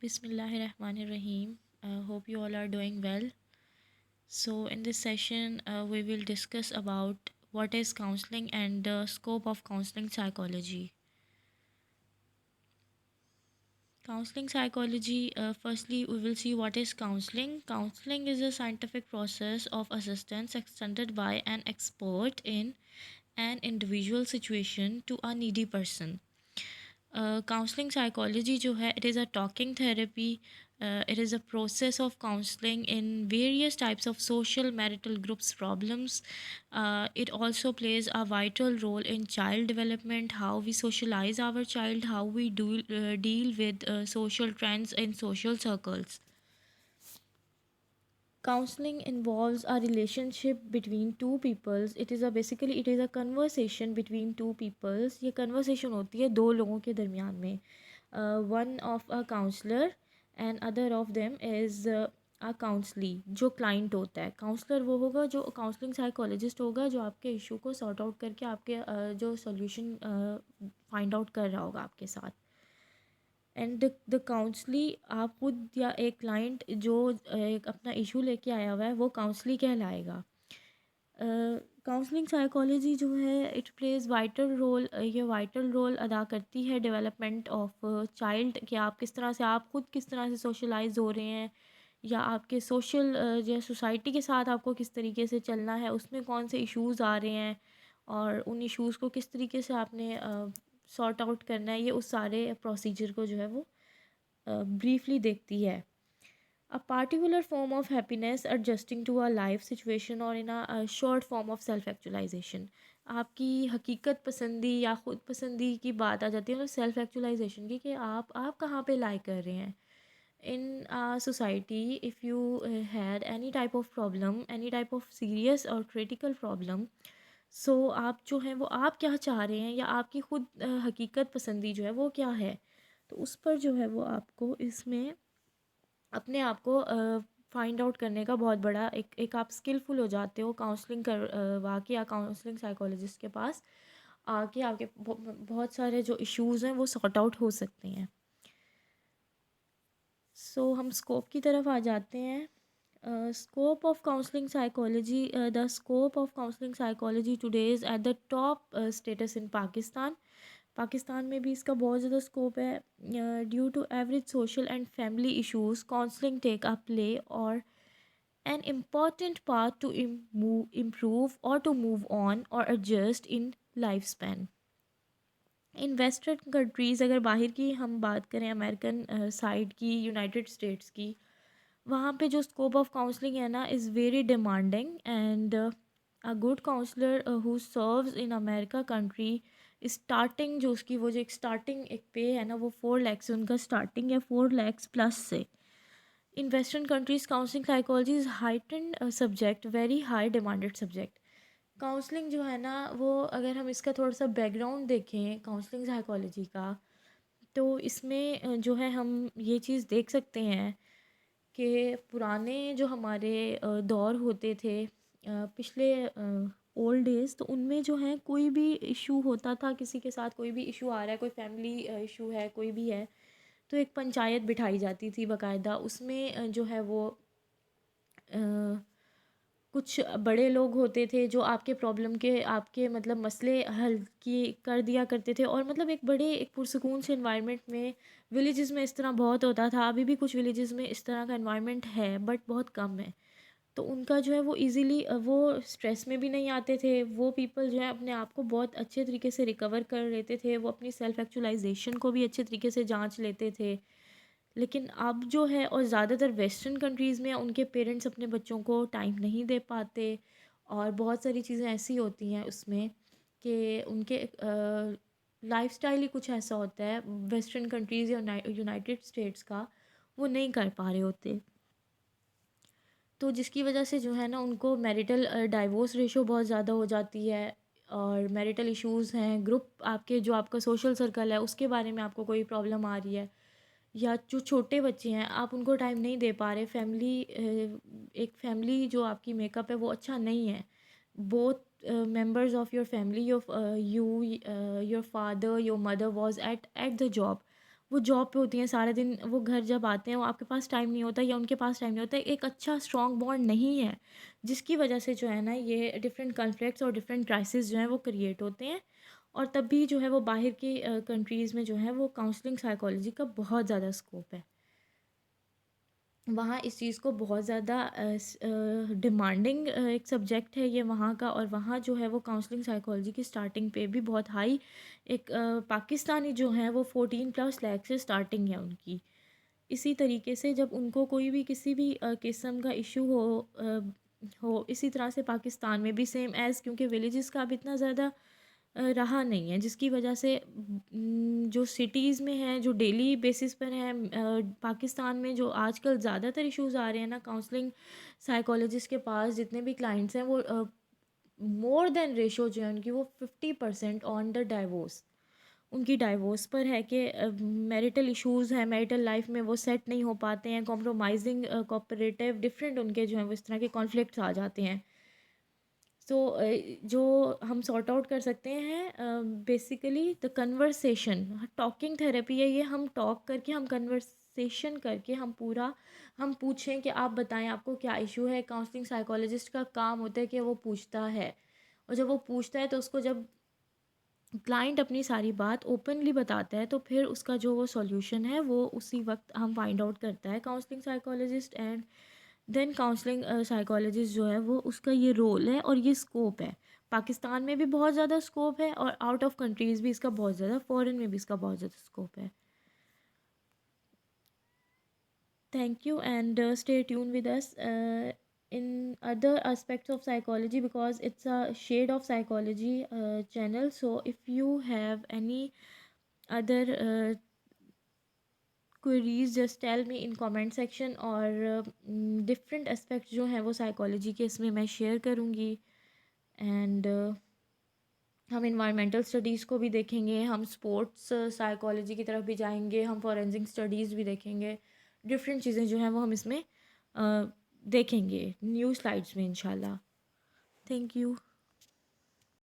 Bismillahirrahmanirrahim. Hope you all are doing well. So, in this session, we will discuss about what is counseling and the scope of counseling psychology. Counseling psychology, firstly, we will see what is counseling. Counseling is a scientific process of assistance extended by an expert in an individual situation to a needy person. Counseling psychology जो है, it is a talking therapy. It is a process of counseling in various types of social marital groups problems. It also plays a vital role in child development, how we socialize our child, how we deal with social trends in social circles. Counseling involves a relationship between two peoples. It is a conversation between two peoples. ये conversation होती है दो लोगों के दरमियान में. One of a counselor and other of them is a counselee जो client होता है. Counselor वो होगा जो counseling psychologist होगा जो आपके issue को sort out करके आपके जो solution find out कर रहा होगा आपके साथ. एंड द काउंसली आप खुद या एक क्लाइंट जो एक अपना इशू लेके आया हुआ है वो काउंसली कहलाएगा. काउंसलिंग साइकोलॉजी जो है इट प्लेज वाइटल रोल. ये वाइटल रोल अदा करती है डेवलपमेंट ऑफ चाइल्ड कि आप किस तरह से आप खुद किस तरह से सोशलाइज हो रहे हैं या आपके सोशल जो सोसाइटी के साथ आपको किस तरीके से चलना है उसमें कौन से इश्यूज़ आ रहे हैं और उन इश्यूज़ को किस तरीके से आपने सॉर्ट आउट करना है. ये उस सारे प्रोसीजर को जो है वो ब्रीफली देखती है. A particular form of happiness adjusting to a life situation or in a short form of self actualization. आपकी हकीकत पसंदी या ख़ुद पसंदी की बात आ जाती है मतलब सेल्फ एक्चुलाइजेशन की कि आप कहाँ पे लाई कर रहे हैं. In a society, if you had any type of problem, any type of serious or critical problem, so आप जो हैं वो आप क्या चाह रहे हैं या आपकी ख़ुद हकीकत पसंदी जो है वो क्या है. तो उस पर जो है वो आपको इसमें अपने आप को फाइंड आउट करने का बहुत बड़ा एक आप स्किलफुल हो जाते हो काउंसलिंग कर वाकई या काउंसलिंग साइकोलॉजिस्ट के पास आके आपके बहुत सारे जो इश्यूज़ हैं वो सॉर्ट आउट हो सकते हैं. सो हम स्कोप की तरफ आ जाते हैं. Scope of counselling psychology. The scope of counselling psychology today is at the top status in Pakistan. Pakistan में भी इसका बहुत ज़्यादा स्कोप है. Due to average social and family issues counselling take a play और an important part to improve or to move on or adjust in lifespan. In western countries अगर बाहर की हम बात करें अमेरिकन साइड की यूनाइटेड स्टेट्स की वहाँ पे जो स्कोप ऑफ काउंसलिंग है ना is very demanding and a good counsellor who serves in America country starting जो उसकी वो जो एक स्टार्टिंग एक पे है ना वो 4 लाख से उनका स्टार्टिंग है 4 लाख प्लस से. In Western countries, counseling psychology is heightened subject, very high demanded subject. Counselling जो है ना वो अगर हम इसका थोड़ा सा बैकग्राउंड देखें काउंसलिंग साइकोलॉजी का तो इसमें जो है हम ये चीज़ देख सकते हैं कि पुराने जो हमारे दौर होते थे पिछले ओल्ड डेज़ तो उनमें जो है कोई भी इशू होता था किसी के साथ कोई भी इशू आ रहा है कोई फैमिली इशू है कोई भी है तो एक पंचायत बिठाई जाती थी बाकायदा. उसमें जो है वो कुछ बड़े लोग होते थे जो आपके प्रॉब्लम के आपके मतलब मसले हल किए कर दिया करते थे और मतलब एक बड़े एक पुरसकून से इन्वायरमेंट में. विलेजेस में इस तरह बहुत होता था. अभी भी कुछ विलेजेस में इस तरह का इन्वायरमेंट है बट बहुत कम है. तो उनका जो है वो इजीली वो स्ट्रेस में भी नहीं आते थे. वो पीपल जो है अपने आप को बहुत अच्छे तरीके से रिकवर कर लेते थे. वो अपनी सेल्फ एक्चुलाइजेशन को भी अच्छे तरीके से जांच लेते थे. लेकिन अब जो है और ज़्यादातर वेस्टर्न कंट्रीज़ में उनके पेरेंट्स अपने बच्चों को टाइम नहीं दे पाते और बहुत सारी चीज़ें ऐसी होती हैं उसमें कि उनके लाइफस्टाइल ही कुछ ऐसा होता है वेस्टर्न कंट्रीज़ या यूनाइटेड स्टेट्स का वो नहीं कर पा रहे होते. तो जिसकी वजह से जो है ना उनको मैरिटल डाइवोर्स रेशो बहुत ज़्यादा हो जाती है और मैरिटल इश्यूज़ हैं. ग्रुप आपके जो आपका सोशल सर्कल है उसके बारे में आपको कोई प्रॉब्लम आ रही है या जो छोटे बच्चे हैं आप उनको टाइम नहीं दे पा रहे. फैमिली एक फैमिली जो आपकी मेकअप है वो अच्छा नहीं है. Both members of your family your father your mother was at the job. वो जॉब पे होती हैं सारा दिन, वो घर जब आते हैं वो आपके पास टाइम नहीं होता या उनके पास टाइम नहीं होता, एक अच्छा स्ट्रॉन्ग बॉन्ड नहीं है, जिसकी वजह से जो है ना ये डिफरेंट कॉन्फ्लिक्ट्स और डिफरेंट क्राइसिस जो हैं वो क्रिएट होते हैं। और तब भी जो है वो बाहर की कंट्रीज़ में जो है वो काउंसलिंग साइकोलॉजी का बहुत ज़्यादा स्कोप है। वहाँ इस चीज़ को बहुत ज़्यादा डिमांडिंग एक सब्जेक्ट है ये वहाँ का। और वहाँ जो है वो काउंसलिंग साइकोलॉजी की स्टार्टिंग पे भी बहुत हाई, एक पाकिस्तानी जो हैं वो 14+ लाख से स्टार्टिंग है उनकी। इसी तरीके से जब उनको कोई भी किसी भी किस्म का इशू हो, इसी तरह से पाकिस्तान में भी सेम एज़, क्योंकि विलेजेस का अब इतना ज़्यादा रहा नहीं है, जिसकी वजह से जो सिटीज़ में हैं, जो डेली बेसिस पर हैं, पाकिस्तान में जो आजकल ज़्यादातर इश्यूज़ आ रहे हैं ना, काउंसलिंग साइकोलॉजिस्ट के पास जितने भी क्लाइंट्स हैं वो मोर देन रेशो जो है उनकी वो 50% ऑन द डाइवोर्स, उनकी डाइवोर्स पर है कि मैरिटल इश्यूज़ हैं, मैरिटल लाइफ में वो सेट नहीं हो पाते हैं, कॉम्प्रोमाइजिंग कोऑपरेटिव डिफरेंट उनके जो हैं वो इस तरह के कॉन्फ्लिक्ट्स आ जाते हैं। सो जो हम सॉर्ट आउट कर सकते हैं basically the conversation, talking therapy है ये। हम टॉक करके, हम कन्वर्सेशन करके, हम पूछें कि आप बताएं आपको क्या इशू है। काउंसलिंग साइकोलॉजिस्ट का काम होता है कि वो पूछता है, और जब वो पूछता है तो उसको जब क्लाइंट अपनी सारी बात ओपनली बताता है तो फिर उसका जो वो सॉल्यूशन है वो उसी वक्त हम फाइंड आउट करता है counselling psychologist. And then counselling psychologist जो है वो उसका ये रोल है और ये स्कोप है। पाकिस्तान में भी बहुत ज़्यादा स्कोप है और आउट ऑफ कंट्रीज़ भी इसका बहुत ज़्यादा, फॉरेन में भी इसका बहुत ज़्यादा स्कोप है। Thank you, and stay tuned with us in other aspects of psychology, because it's a shade of psychology channel. So if you have any other queries, just tell me in comment section, और different aspects जो हैं वो psychology के इसमें मैं share करूँगी। And हम environmental studies को भी देखेंगे, हम स्पोर्ट्स साइकोलॉजी की तरफ भी जाएंगे, हम फॉरेंसिक स्टडीज़ भी देखेंगे। डिफरेंट चीज़ें जो हैं वो हम इसमें देखेंगे न्यू स्लाइड्स में इंशाल्लाह। Thank you.